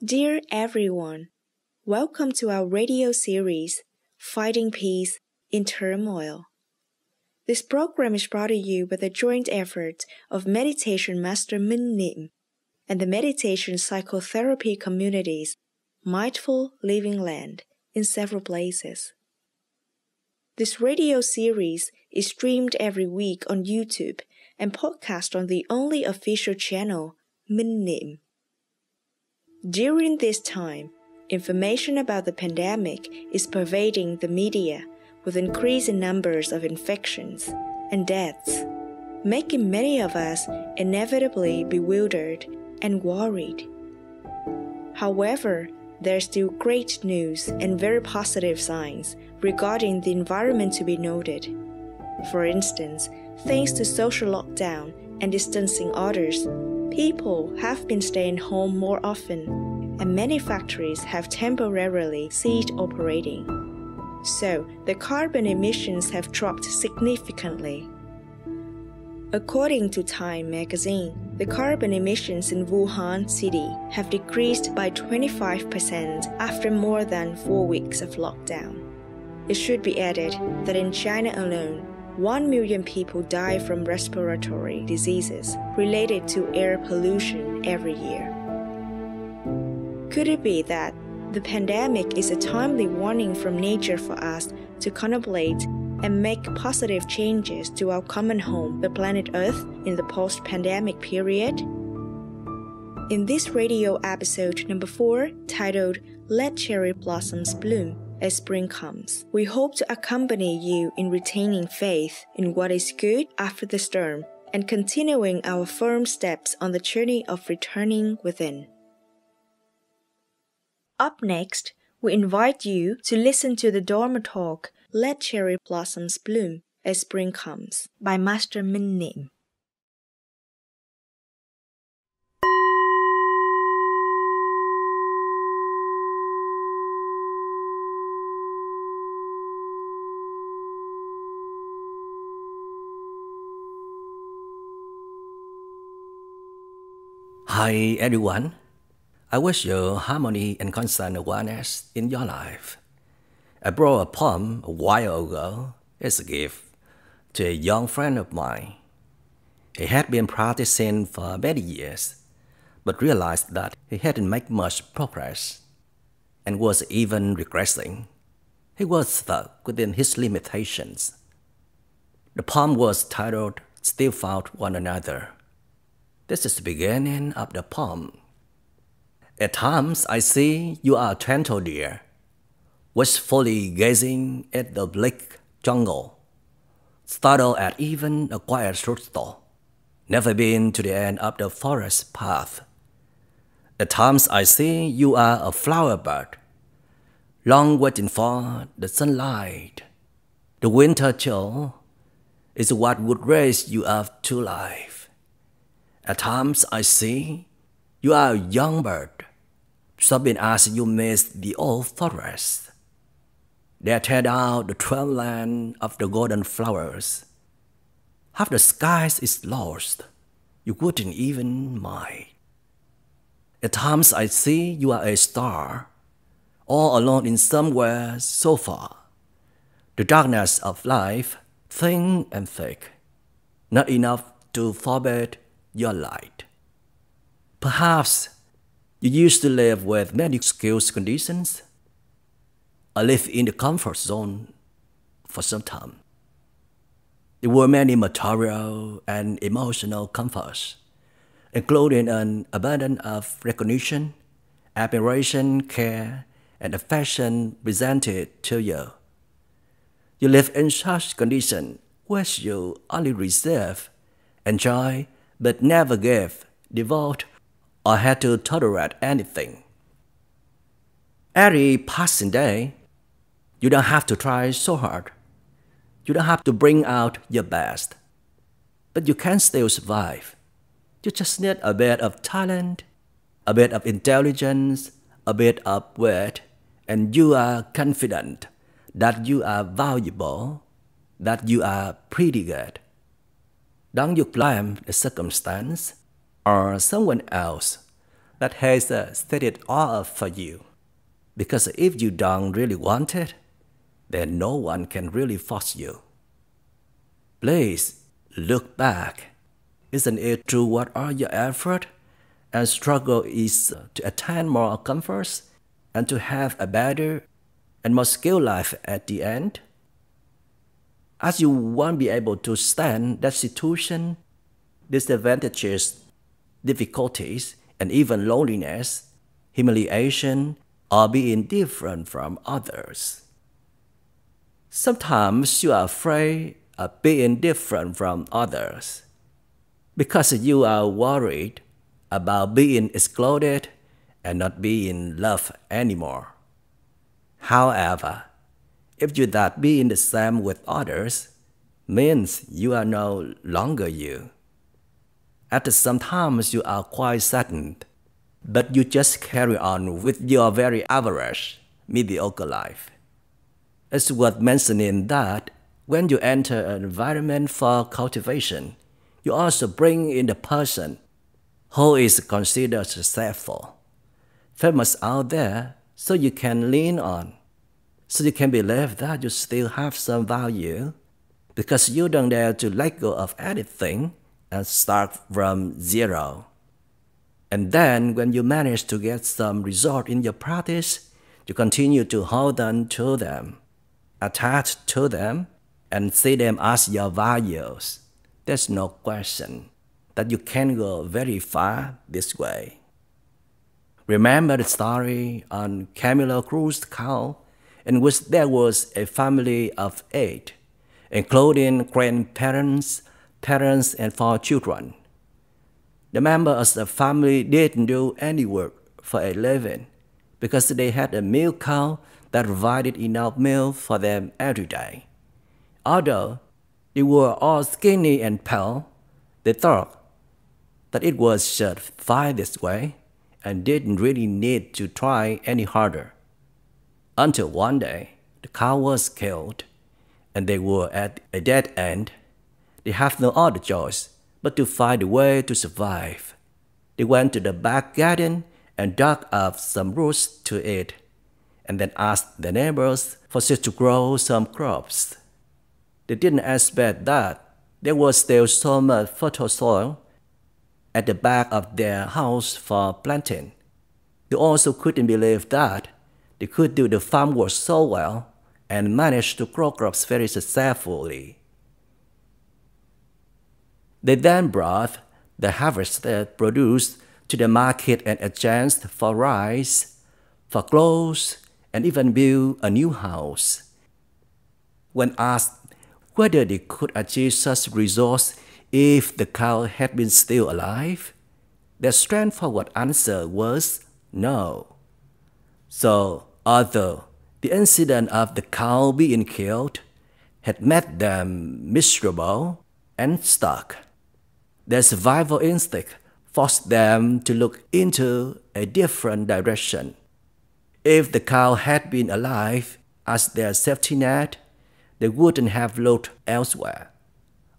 Dear everyone, welcome to our radio series, Finding Peace in Turmoil. This program is brought to you by the joint effort of Meditation Master Minh Niem and the Meditation Psychotherapy communities, Mindful Living Land, in several places. This radio series is streamed every week on YouTube and podcast on the only official channel, Minh Niem. During this time, information about the pandemic is pervading the media with increasing numbers of infections and deaths, making many of us inevitably bewildered and worried. However, there's still great news and very positive signs regarding the environment to be noted. For instance, thanks to social lockdown and distancing orders, people have been staying home more often, and many factories have temporarily ceased operating. So, the carbon emissions have dropped significantly. According to Time magazine, the carbon emissions in Wuhan city have decreased by 25% after more than 4 weeks of lockdown. It should be added that in China alone, 1 million people die from respiratory diseases related to air pollution every year. Could it be that the pandemic is a timely warning from nature for us to contemplate and make positive changes to our common home, the planet Earth, in the post-pandemic period? In this radio episode number 4, titled Let Cherry Blossoms Bloom as Spring Comes, we hope to accompany you in retaining faith in what is good after the storm and continuing our firm steps on the journey of returning within. Up next, we invite you to listen to the Dharma talk Let Cherry Blossoms Bloom as Spring Comes by Master Minh Niem. Hi everyone, I wish you harmony and constant awareness in your life. I brought a poem a while ago as a gift to a young friend of mine. He had been practicing for many years, but realized that he hadn't made much progress and was even regressing. He was stuck within his limitations. The poem was titled Still Found One Another. This is the beginning of the poem. At times I see you are a gentle deer, wistfully gazing at the bleak jungle, startled at even a quiet fruit stall, never been to the end of the forest path. At times I see you are a flower bird, long waiting for the sunlight. The winter chill is what would raise you up to life. At times I see you are a young bird, sobbing as you miss the old forest. They tear out the dreamland of the golden flowers. Half the skies is lost, you wouldn't even mind. At times I see you are a star, all alone in somewhere so far. The darkness of life, thin and thick, not enough to forbid your light. Perhaps you used to live with many skills conditions. I lived in the comfort zone for some time. There were many material and emotional comforts, including an abundance of recognition, admiration, care, and affection presented to you. You live in such conditions which you only receive, enjoy, but never gave, devote, or had to tolerate anything. Every passing day, you don't have to try so hard. You don't have to bring out your best. But you can still survive. You just need a bit of talent, a bit of intelligence, a bit of wit, and you are confident that you are valuable, that you are pretty good. Don't you blame the circumstance or someone else that has set it all up for you. Because if you don't really want it, then no one can really force you. Please look back. Isn't it true what all your effort and struggle is to attain more comforts and to have a better and more skilled life at the end? As you won't be able to stand that situation, disadvantages, difficulties, and even loneliness, humiliation, or being different from others. Sometimes you are afraid of being different from others because you are worried about being excluded and not being loved anymore. However, if you that being the same with others means you are no longer you. At some times you are quite saddened, but you just carry on with your very average, mediocre life. It's worth mentioning that when you enter an environment for cultivation, you also bring in the person who is considered successful, famous out there, so you can lean on, so you can believe that you still have some value, because you don't dare to let go of anything and start from zero. And then when you manage to get some result in your practice, you continue to hold on to them, attach to them, and see them as your values. There's no question that you can go very far this way. Remember the story on Camilo Cruz's cow, in which there was a family of 8, including grandparents, parents, and 4 children. The members of the family didn't do any work for a living because they had a milk cow that provided enough milk for them every day. Although they were all skinny and pale, they thought that it was just fine this way and didn't really need to try any harder. Until one day, the cow was killed, and they were at a dead end. They have no other choice but to find a way to survive. They went to the back garden and dug up some roots to eat, and then asked the neighbors for seeds to grow some crops. They didn't expect that there was still so much fertile soil at the back of their house for planting. They also couldn't believe that they could do the farm work so well and manage to grow crops very successfully. They then brought the harvested produce to the market and exchanged for rice, for clothes, and even built a new house. When asked whether they could achieve such results if the cow had been still alive, their straightforward answer was no. So, although the incident of the cow being killed had made them miserable and stuck, their survival instinct forced them to look into a different direction. If the cow had been alive as their safety net, they wouldn't have looked elsewhere.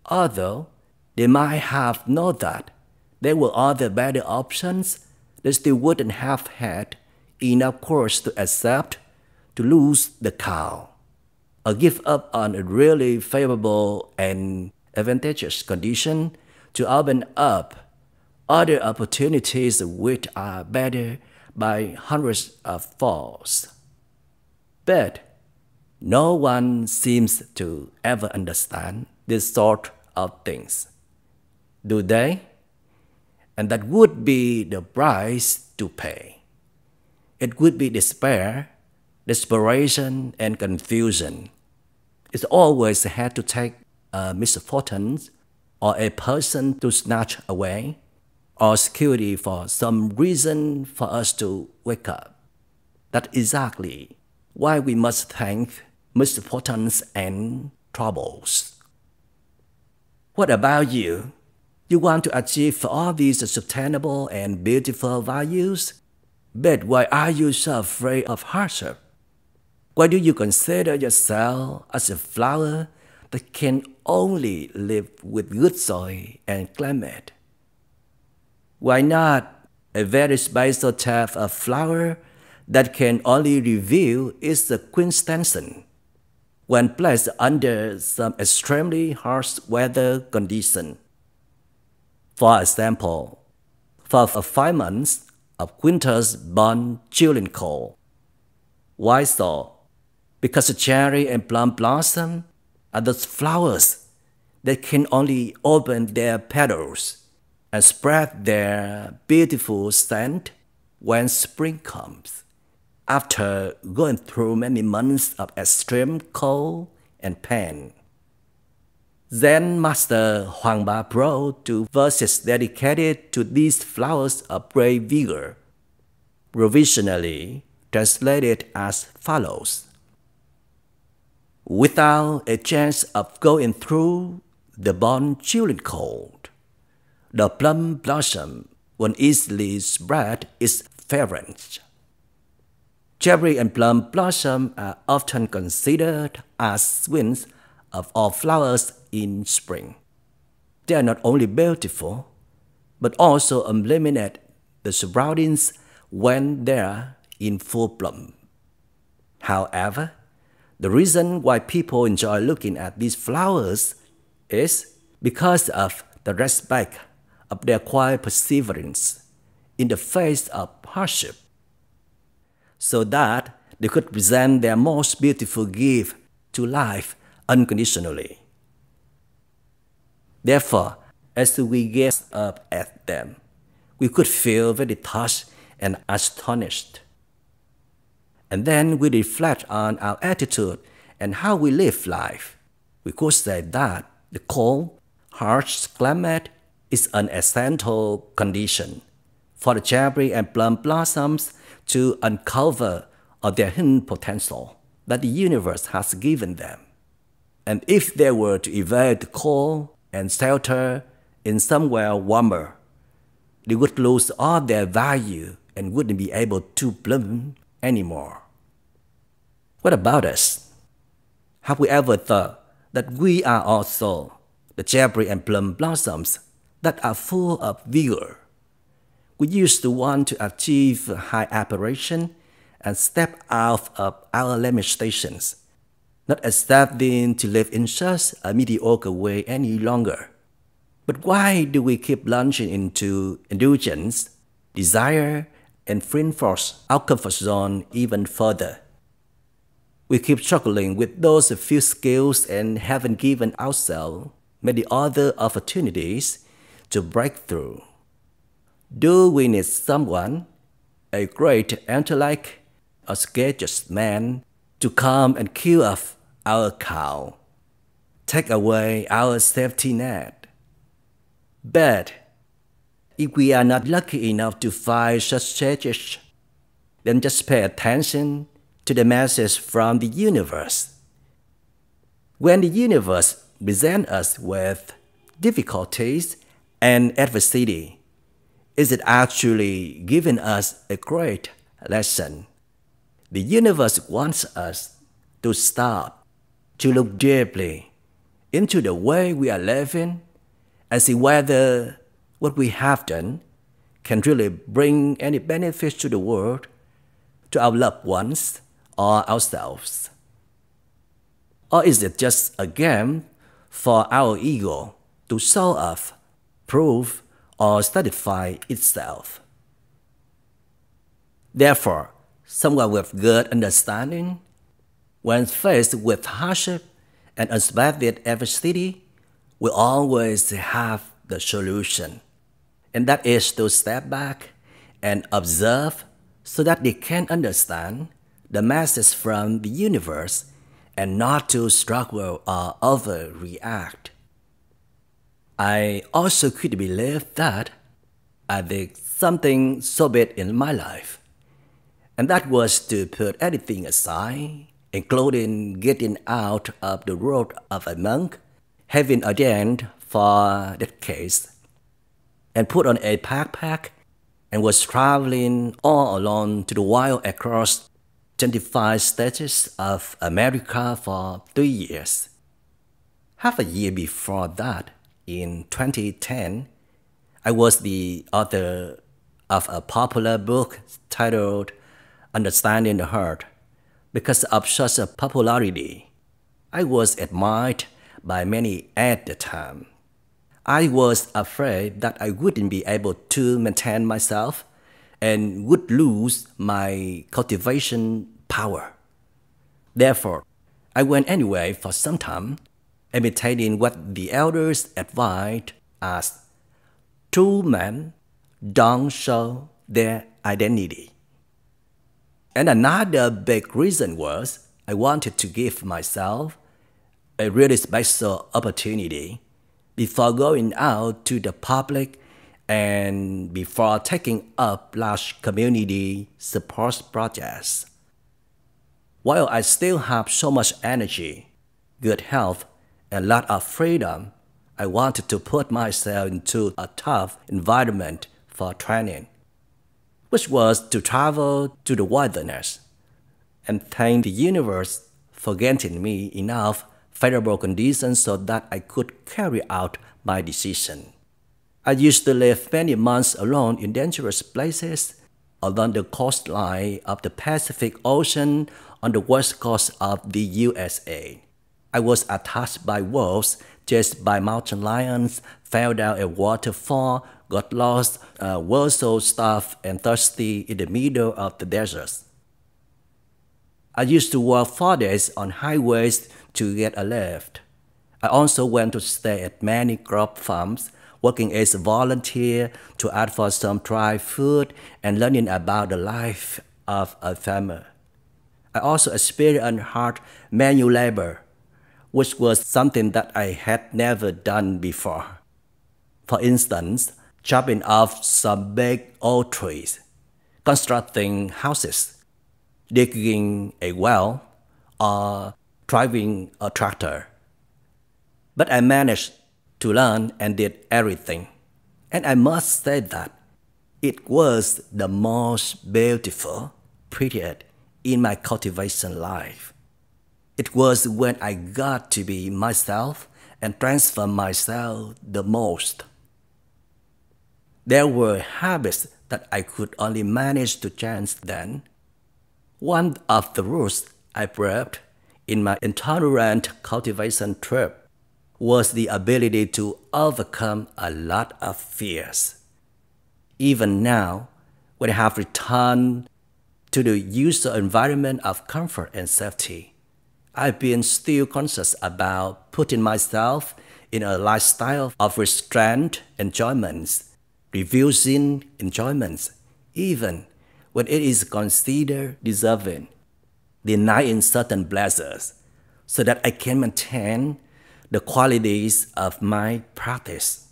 Although they might have known that there were other better options, they still wouldn't have had enough courage to accept to lose the cow, or give up on a really favorable and advantageous condition to open up other opportunities which are better by hundreds of folds. But no one seems to ever understand this sort of things, do they? And that would be the price to pay. It would be despair, desperation, and confusion. It always had to take a misfortune or a person to snatch away, or security for some reason for us to wake up. That's exactly why we must thank misfortunes and troubles. What about you? You want to achieve all these sustainable and beautiful values, but why are you so afraid of hardship? Why do you consider yourself as a flower that can only live with good soil and climate? Why not a very special type of flower that can only reveal its quintessence when placed under some extremely harsh weather condition. For example, for 5 months of winter's born chilling cold. Why so? Because the cherry and plum blossom are those flowers that can only open their petals and spread their beautiful scent when spring comes, after going through many months of extreme cold and pain. Then Master Hoang Ba wrote 2 verses dedicated to these flowers of brave vigor, provisionally translated as follows. Without a chance of going through the bone chilling cold, the plum blossom will easily spread its fragrance. Cherry and plum blossom are often considered as queens of all flowers in spring. They are not only beautiful, but also illuminate the surroundings when they are in full bloom. However, the reason why people enjoy looking at these flowers is because of the respect of their quiet perseverance in the face of hardship, so that they could present their most beautiful gift to life unconditionally. Therefore, as we gaze up at them, we could feel very touched and astonished. And then we reflect on our attitude and how we live life. We could say that the cold, harsh climate is an essential condition for the cherry and plum blossoms to uncover all their hidden potential that the universe has given them. And if they were to evade the cold and shelter in somewhere warmer, they would lose all their value and wouldn't be able to bloom anymore. What about us? Have we ever thought that we are also the cherry and plum blossoms that are full of vigor? We used to want to achieve high aspiration and step out of our limitations, not accepting to live in such a mediocre way any longer. But why do we keep plunging into indulgence, desire, and reinforce our comfort zone even further? We keep struggling with those few skills and haven't given ourselves many other opportunities to break through. Do we need someone, a great intellect, a courageous man, to come and kill off our cow, take away our safety net? But if we are not lucky enough to find such sages, then just pay attention to the message from the universe. When the universe presents us with difficulties and adversity, is it actually giving us a great lesson? The universe wants us to stop, to look deeply into the way we are living and see whether what we have done can really bring any benefits to the world, to our loved ones, or ourselves. Or is it just a game for our ego to show off, prove, or satisfy itself? Therefore, someone with good understanding, when faced with hardship and unexpected adversity, will always have the solution, and that is to step back and observe so that they can understand the message from the universe and not to struggle or overreact. I also could believe that I did something so bad in my life, and that was to put everything aside, including getting out of the road of a monk, having ordained for that case, and put on a backpack and was traveling all alone to the wild across 25 states of America for 3 years. Half a year before that, in 2010, I was the author of a popular book titled Understanding the Heart. Because of such a popularity, I was admired by many at the time. I was afraid that I wouldn't be able to maintain myself and would lose my cultivation power. Therefore, I went anyway for some time, imitating what the elders advised as true men don't show their identity. And another big reason was I wanted to give myself a really special opportunity before going out to the public and before taking up large community support projects. While I still have so much energy, good health, and a lot of freedom, I wanted to put myself into a tough environment for training, which was to travel to the wilderness and thank the universe for granting me enough favorable conditions so that I could carry out my decision. I used to live many months alone in dangerous places along the coastline of the Pacific Ocean on the west coast of the USA. I was attacked by wolves, chased by mountain lions, fell down a waterfall, got lost, was so starved and thirsty in the middle of the desert. I used to walk 4 days on highways to get a lift. I also went to stay at many crop farms, working as a volunteer to ask for some dry food and learning about the life of a farmer. I also experienced hard manual labor, which was something that I had never done before. For instance, chopping off some big old trees, constructing houses, digging a well, or driving a tractor. But I managed to learn and did everything. And I must say that it was the most beautiful period in my cultivation life. It was when I got to be myself and transform myself the most. There were habits that I could only manage to change then. One of the rules I broke in my intolerant cultivation trip was the ability to overcome a lot of fears. Even now, when I have returned to the usual environment of comfort and safety, I've been still conscious about putting myself in a lifestyle of restrained enjoyments, refusing enjoyments, even when it is considered deserving, denying certain pleasures, so that I can maintain the qualities of my practice.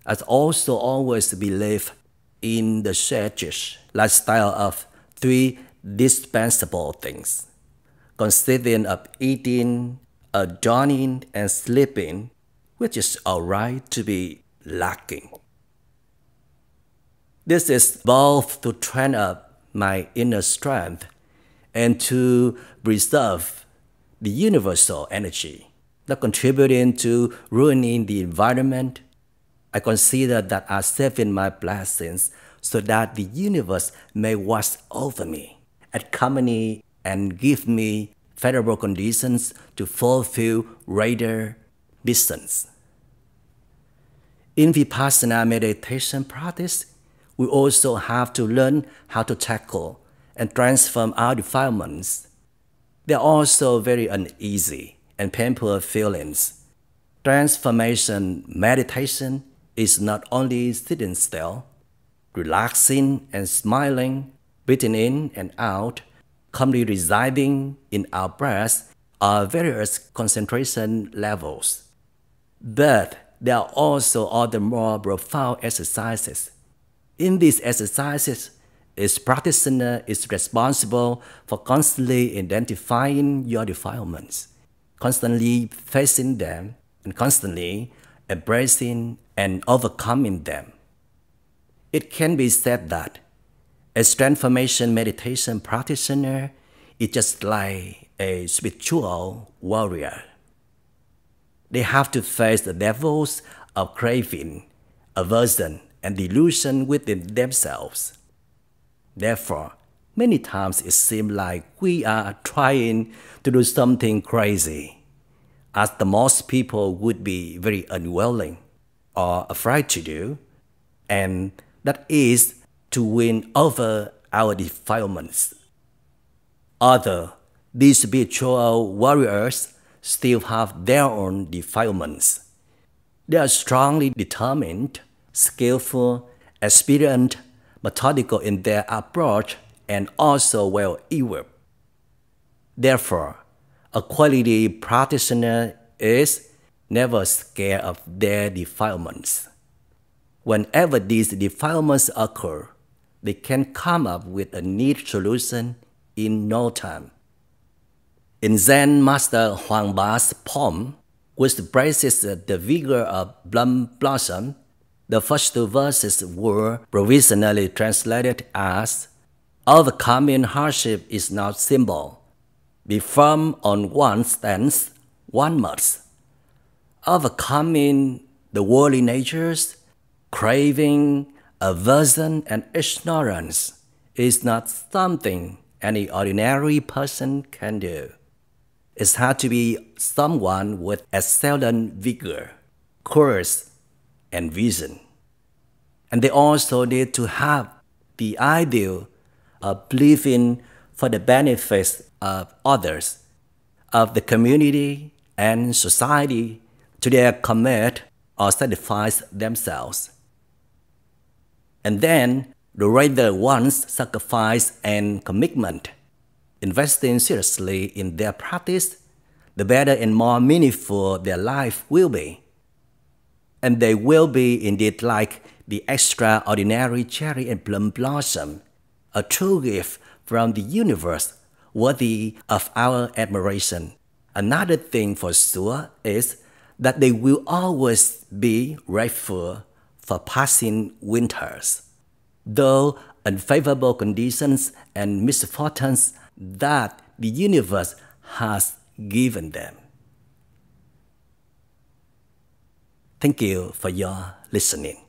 I also always believe in the sage lifestyle of 3 dispensable things, consisting of eating, adorning, and sleeping, which is alright to be lacking. This is both to train up my inner strength and to preserve the universal energy, not contributing to ruining the environment. I consider that as saving my blessings so that the universe may watch over me, accompany and give me favorable conditions to fulfill greater missions. In Vipassana meditation practice, we also have to learn how to tackle and transform our defilements. They are also very uneasy and painful feelings. Transformation meditation is not only sitting still, relaxing and smiling, breathing in and out, calmly residing in our breath are various concentration levels. But there are also other more profound exercises. In these exercises, each practitioner is responsible for constantly identifying your defilements, constantly facing them, and constantly embracing and overcoming them. It can be said that a transformation meditation practitioner is just like a spiritual warrior. They have to face the levels of craving, aversion, and delusion within themselves. Therefore, many times it seems like we are trying to do something crazy, as the most people would be very unwilling or afraid to do, and that is to win over our defilements. Although these spiritual warriors still have their own defilements, they are strongly determined, skillful, experienced, methodical in their approach, and also well-equipped. Therefore, a quality practitioner is never scared of their defilements. Whenever these defilements occur, they can come up with a neat solution in no time. In Zen Master Huang Ba's poem, which praises the vigor of plum blossom, the first two verses were provisionally translated as, "Overcoming hardship is not simple. Be firm on one's stance, one must. Overcoming the worldly natures, craving, aversion, and ignorance is not something any ordinary person can do. It has to be someone with excellent vigor, courage, and vision. And they also need to have the ideal of living for the benefits of others, of the community and society, to their commit or satisfy themselves. And then the greater one's sacrifice and commitment, investing seriously in their practice, the better and more meaningful their life will be. And they will be indeed like the extraordinary cherry and plum blossom, a true gift from the universe, worthy of our admiration. Another thing for sure is that they will always be grateful for passing winters, though unfavorable conditions and misfortunes that the universe has given them. Thank you for your listening.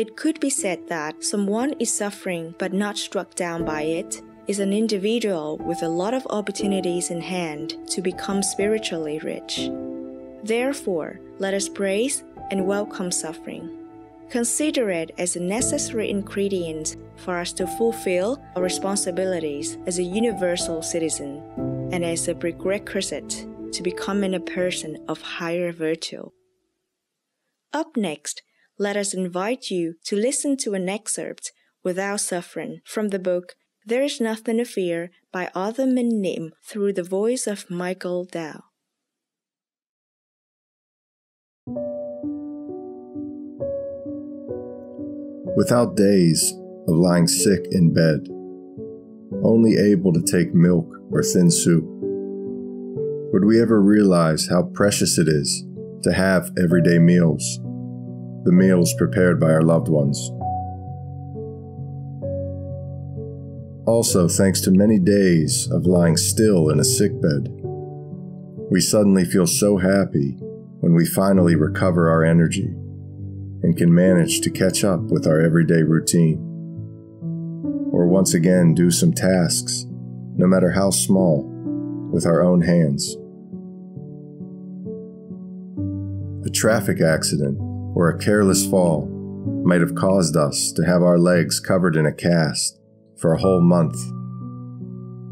It could be said that someone is suffering but not struck down by it is an individual with a lot of opportunities in hand to become spiritually rich. Therefore, let us praise and welcome suffering. Consider it as a necessary ingredient for us to fulfill our responsibilities as a universal citizen and as a prerequisite to becoming a person of higher virtue. Up next, let us invite you to listen to an excerpt without suffering from the book There is Nothing to Fear by author Minh Niem through the voice of Michael Dow. Without days of lying sick in bed, only able to take milk or thin soup, would we ever realize how precious it is to have everyday meals, the meals prepared by our loved ones? Also, thanks to many days of lying still in a sickbed, we suddenly feel so happy when we finally recover our energy and can manage to catch up with our everyday routine, or once again do some tasks, no matter how small, with our own hands. A traffic accident or a careless fall might have caused us to have our legs covered in a cast for a whole month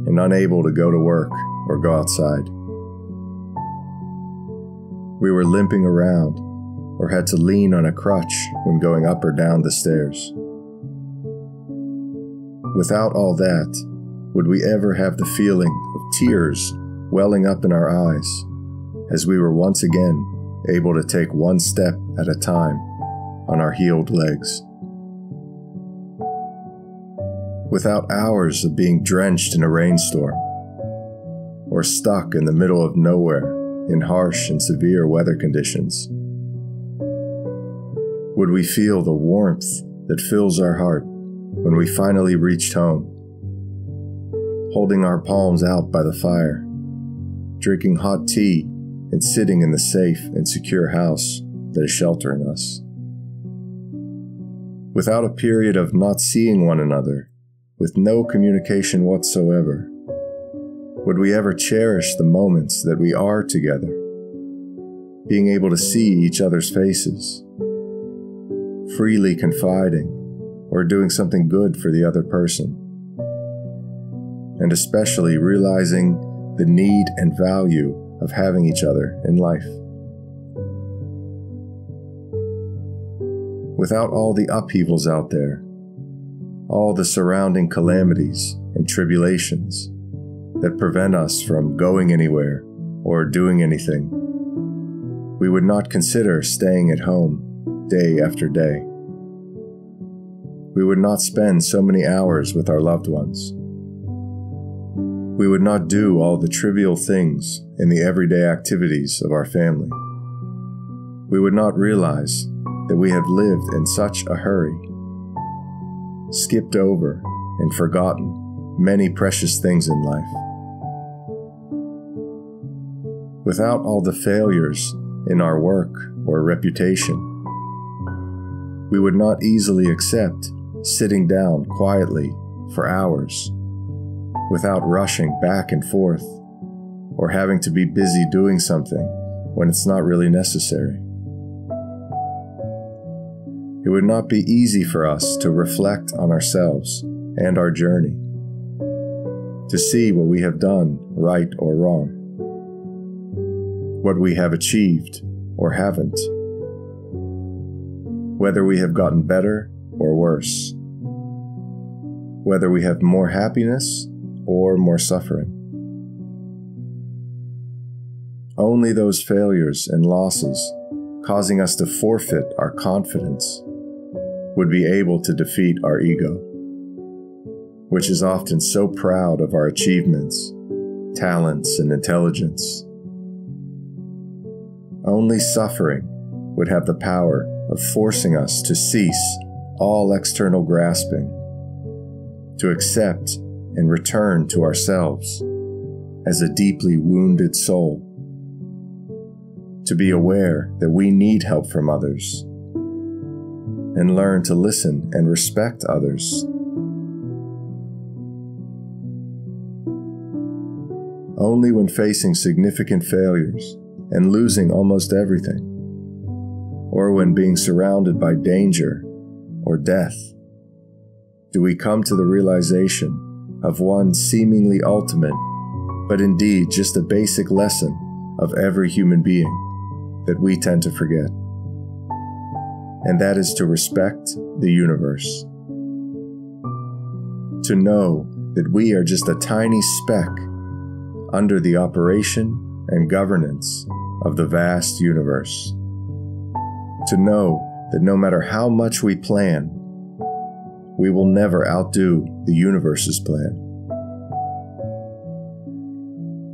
and unable to go to work or go outside. We were limping around or had to lean on a crutch when going up or down the stairs. Without all that, would we ever have the feeling of tears welling up in our eyes as we were once again able to take one step at a time on our healed legs? Without hours of being drenched in a rainstorm or stuck in the middle of nowhere in harsh and severe weather conditions, would we feel the warmth that fills our heart when we finally reached home, holding our palms out by the fire, drinking hot tea and sitting in the safe and secure house that is sheltering us? Without a period of not seeing one another, with no communication whatsoever, would we ever cherish the moments that we are together, being able to see each other's faces, freely confiding or doing something good for the other person, and especially realizing the need and value of having each other in life? Without all the upheavals out there, all the surrounding calamities and tribulations that prevent us from going anywhere or doing anything, we would not consider staying at home day after day. We would not spend so many hours with our loved ones. We would not do all the trivial things in the everyday activities of our family. We would not realize that we have lived in such a hurry, skipped over and forgotten many precious things in life. Without all the failures in our work or reputation, we would not easily accept sitting down quietly for hours without rushing back and forth or having to be busy doing something when it's not really necessary. It would not be easy for us to reflect on ourselves and our journey, to see what we have done right or wrong, what we have achieved or haven't, whether we have gotten better or worse, whether we have more happiness or more suffering. Only those failures and losses causing us to forfeit our confidence would be able to defeat our ego, which is often so proud of our achievements, talents, and intelligence. Only suffering would have the power of forcing us to cease all external grasping, to accept and return to ourselves as a deeply wounded soul, to be aware that we need help from others, and learn to listen and respect others. Only when facing significant failures and losing almost everything, or when being surrounded by danger or death, do we come to the realization of one seemingly ultimate, but indeed just a basic lesson of every human being that we tend to forget. And that is to respect the universe. To know that we are just a tiny speck under the operation and governance of the vast universe. To know that no matter how much we plan, we will never outdo the universe's plan.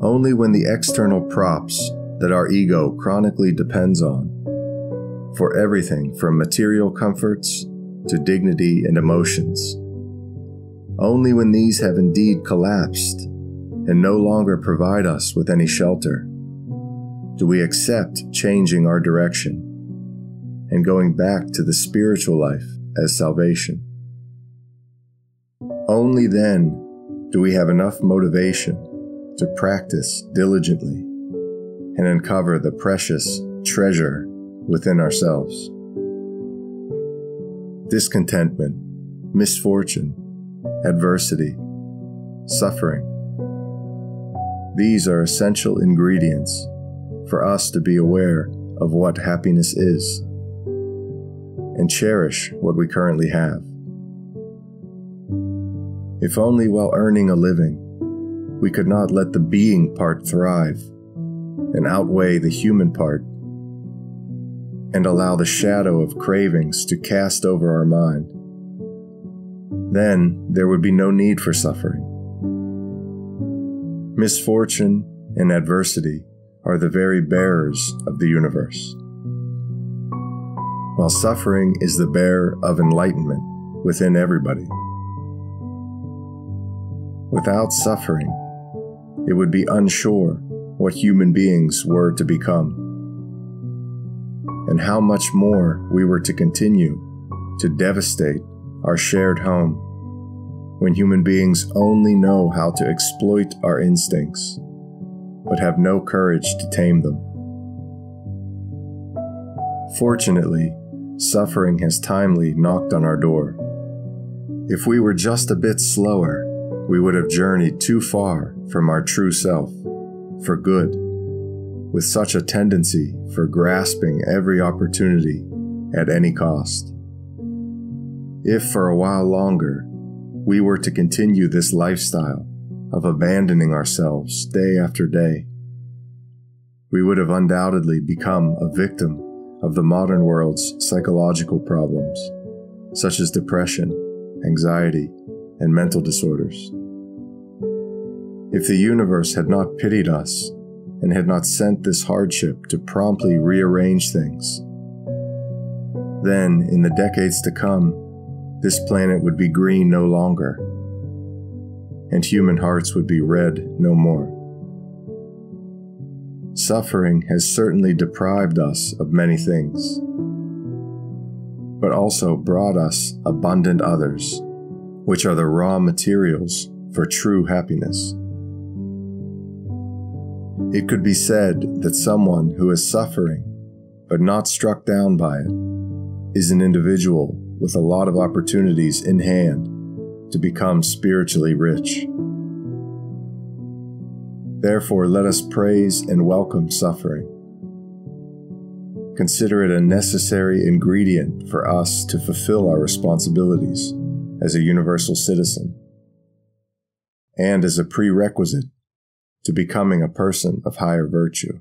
Only when the external props that our ego chronically depends on, for everything from material comforts to dignity and emotions, only when these have indeed collapsed and no longer provide us with any shelter, do we accept changing our direction and going back to the spiritual life as salvation. Only then do we have enough motivation to practice diligently and uncover the precious treasure within ourselves. Discontentment, misfortune, adversity, suffering. These are essential ingredients for us to be aware of what happiness is and cherish what we currently have. If only while earning a living, we could not let the being part thrive and outweigh the human part, and allow the shadow of cravings to cast over our mind, then there would be no need for suffering. Misfortune and adversity are the very bearers of the universe, while suffering is the bearer of enlightenment within everybody. Without suffering, it would be unsure what human beings were to become, and how much more we were to continue to devastate our shared home when human beings only know how to exploit our instincts, but have no courage to tame them. Fortunately, suffering has timely knocked on our door. If we were just a bit slower, we would have journeyed too far from our true self for good, with such a tendency for grasping every opportunity at any cost. If for a while longer we were to continue this lifestyle of abandoning ourselves day after day, we would have undoubtedly become a victim of the modern world's psychological problems, such as depression, anxiety, and mental disorders. If the universe had not pitied us and had not sent this hardship to promptly rearrange things, then in the decades to come, this planet would be green no longer, and human hearts would be red no more. Suffering has certainly deprived us of many things, but also brought us abundant others, which are the raw materials for true happiness. It could be said that someone who is suffering, but not struck down by it, is an individual with a lot of opportunities in hand to become spiritually rich. Therefore, let us praise and welcome suffering. Consider it a necessary ingredient for us to fulfill our responsibilities as a universal citizen, and as a prerequisite to becoming a person of higher virtue.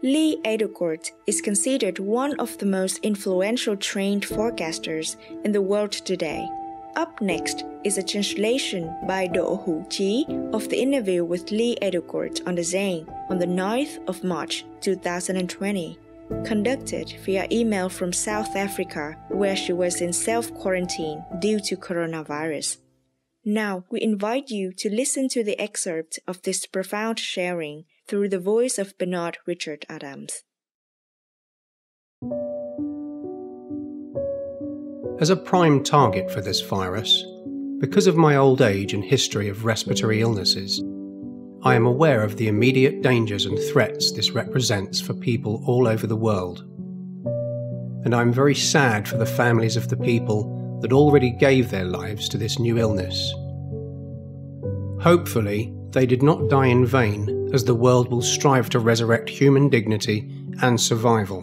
Lee Edelkort is considered one of the most influential trained forecasters in the world today. Up next is a translation by Do Hu Chi of the interview with Lee Edelkort on the Zane on the 9th of March 2020, conducted via email from South Africa, where she was in self-quarantine due to coronavirus. Now, we invite you to listen to the excerpt of this profound sharing through the voice of Bernard Richard Adams. As a prime target for this virus, because of my old age and history of respiratory illnesses, I am aware of the immediate dangers and threats this represents for people all over the world. And I'm very sad for the families of the people that already gave their lives to this new illness. Hopefully, they did not die in vain, as the world will strive to resurrect human dignity and survival.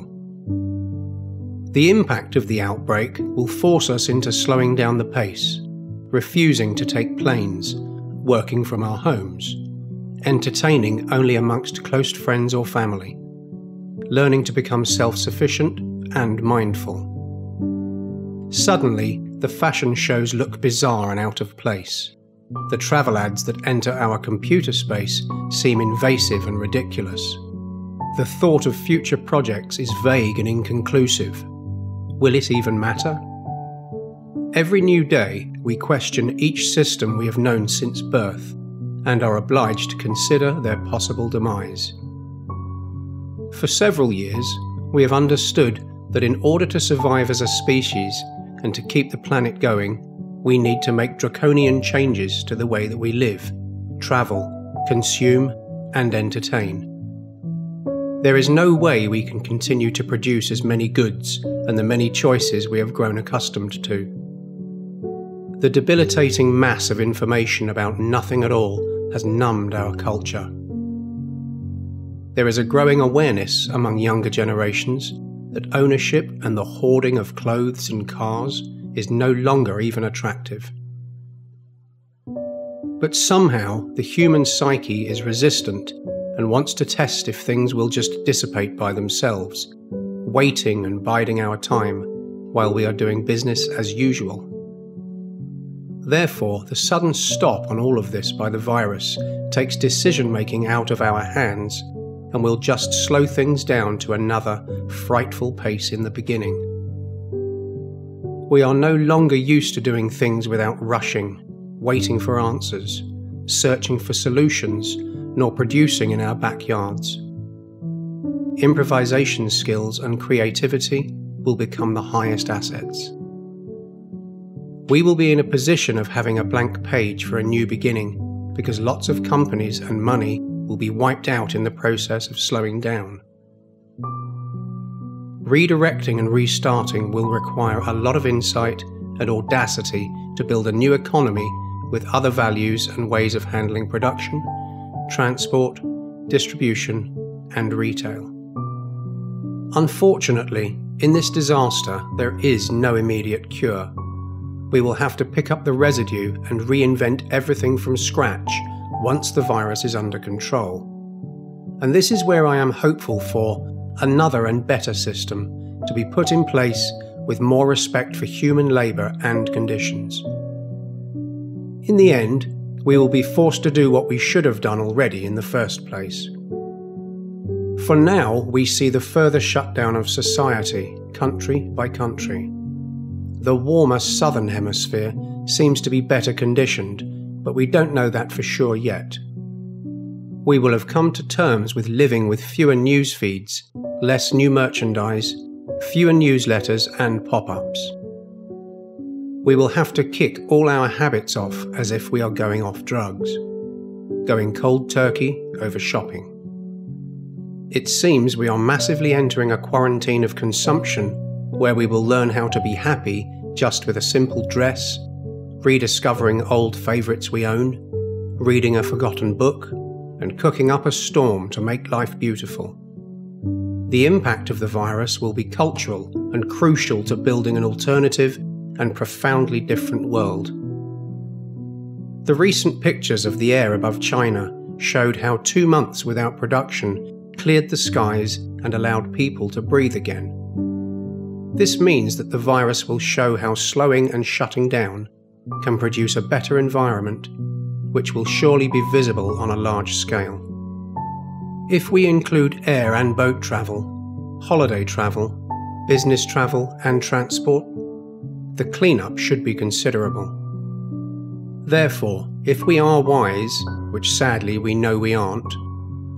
The impact of the outbreak will force us into slowing down the pace, refusing to take planes, working from our homes, entertaining only amongst close friends or family, learning to become self-sufficient and mindful. Suddenly, the fashion shows look bizarre and out of place. The travel ads that enter our computer space seem invasive and ridiculous. The thought of future projects is vague and inconclusive. Will it even matter? Every new day, we question each system we have known since birth and are obliged to consider their possible demise. For several years, we have understood that in order to survive as a species and to keep the planet going, we need to make draconian changes to the way that we live, travel, consume, and entertain. There is no way we can continue to produce as many goods and the many choices we have grown accustomed to. The debilitating mass of information about nothing at all has numbed our culture. There is a growing awareness among younger generations that ownership and the hoarding of clothes and cars is no longer even attractive. But somehow the human psyche is resistant and wants to test if things will just dissipate by themselves, waiting and biding our time while we are doing business as usual. Therefore, the sudden stop on all of this by the virus takes decision-making out of our hands and will just slow things down to another frightful pace in the beginning. We are no longer used to doing things without rushing, waiting for answers, searching for solutions, nor producing in our backyards. Improvisation skills and creativity will become the highest assets. We will be in a position of having a blank page for a new beginning because lots of companies and money will be wiped out in the process of slowing down. Redirecting and restarting will require a lot of insight and audacity to build a new economy with other values and ways of handling production, transport, distribution, and retail. Unfortunately, in this disaster, there is no immediate cure. We will have to pick up the residue and reinvent everything from scratch once the virus is under control. And this is where I am hopeful for another and better system to be put in place with more respect for human labour and conditions. In the end, we will be forced to do what we should have done already in the first place. For now, we see the further shutdown of society, country by country. The warmer southern hemisphere seems to be better conditioned, but we don't know that for sure yet. We will have come to terms with living with fewer news feeds, less new merchandise, fewer newsletters and pop-ups. We will have to kick all our habits off as if we are going off drugs, going cold turkey over shopping. It seems we are massively entering a quarantine of consumption where we will learn how to be happy just with a simple dress, rediscovering old favourites we own, reading a forgotten book, and cooking up a storm to make life beautiful. The impact of the virus will be cultural and crucial to building an alternative and profoundly different world. The recent pictures of the air above China showed how 2 months without production cleared the skies and allowed people to breathe again. This means that the virus will show how slowing and shutting down can produce a better environment, which will surely be visible on a large scale. If we include air and boat travel, holiday travel, business travel and transport, the cleanup should be considerable. Therefore, if we are wise, which sadly we know we aren't,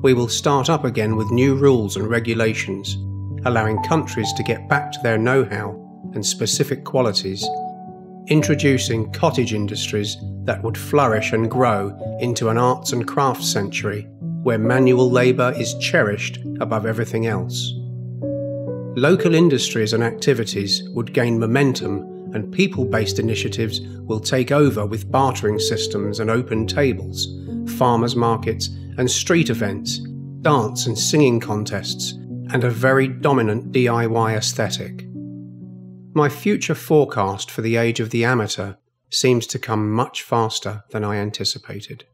we will start up again with new rules and regulations, allowing countries to get back to their know-how and specific qualities, introducing cottage industries that would flourish and grow into an arts and crafts century where manual labour is cherished above everything else. Local industries and activities would gain momentum, and people-based initiatives will take over with bartering systems and open tables, farmers' markets and street events, dance and singing contests, and a very dominant DIY aesthetic. My future forecast for the age of the amateur seems to come much faster than I anticipated.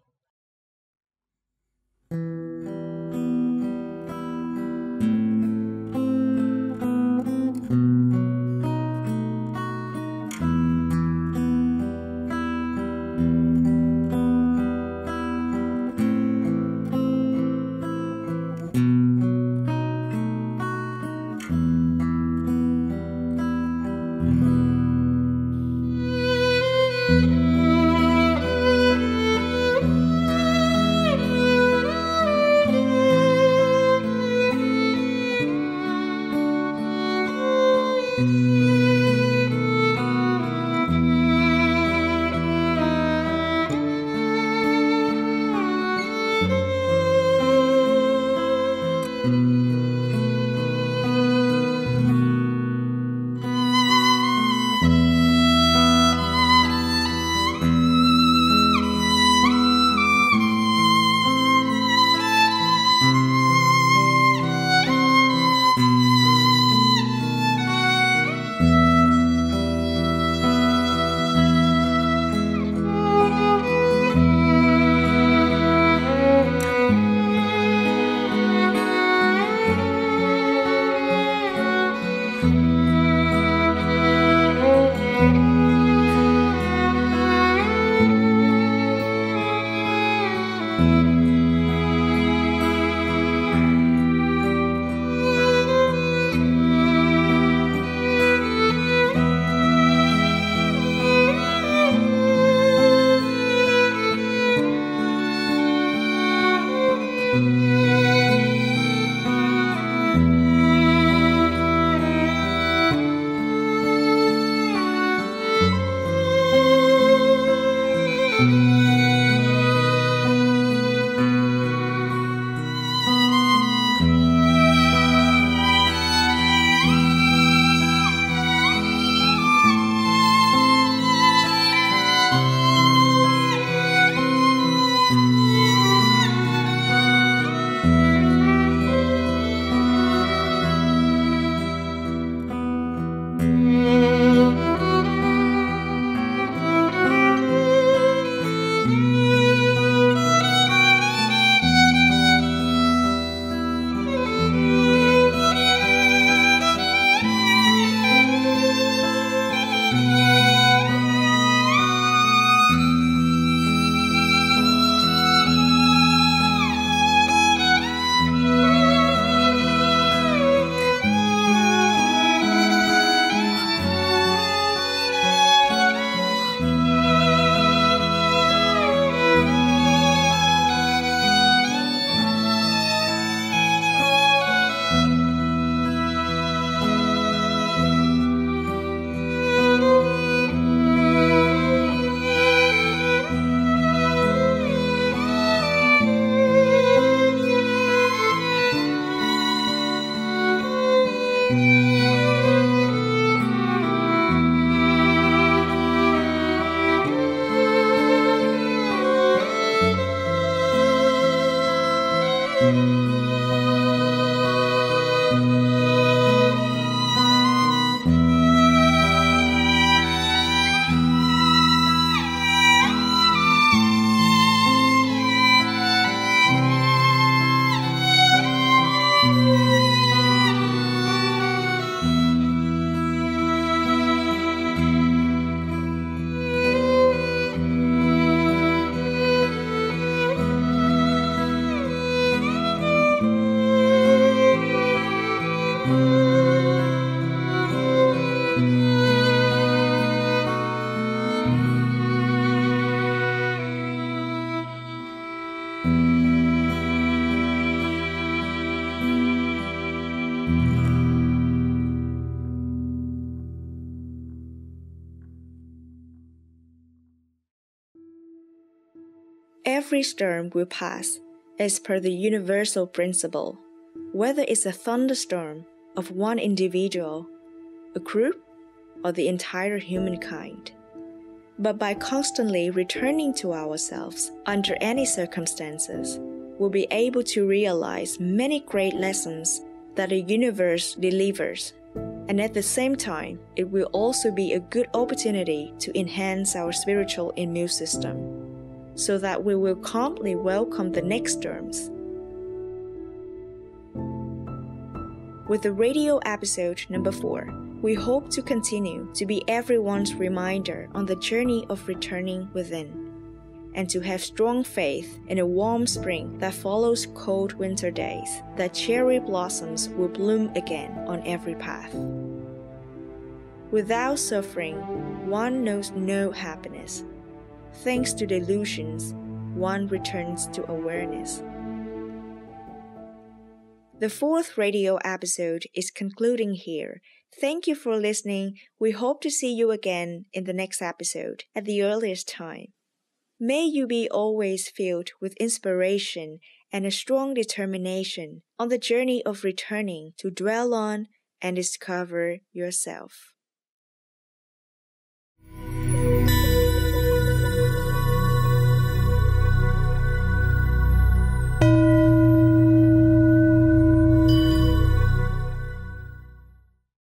Every storm will pass, as per the universal principle, whether it's a thunderstorm of one individual, a group, or the entire humankind. But by constantly returning to ourselves under any circumstances, we'll be able to realize many great lessons that the universe delivers. And at the same time, it will also be a good opportunity to enhance our spiritual immune system, so that we will calmly welcome the next storms. With the radio episode number 4, we hope to continue to be everyone's reminder on the journey of returning within, and to have strong faith in a warm spring that follows cold winter days, that cherry blossoms will bloom again on every path. Without suffering, one knows no happiness. Thanks to delusions, one returns to awareness. The 4th radio episode is concluding here. Thank you for listening. We hope to see you again in the next episode at the earliest time. May you be always filled with inspiration and a strong determination on the journey of returning to dwell on and discover yourself.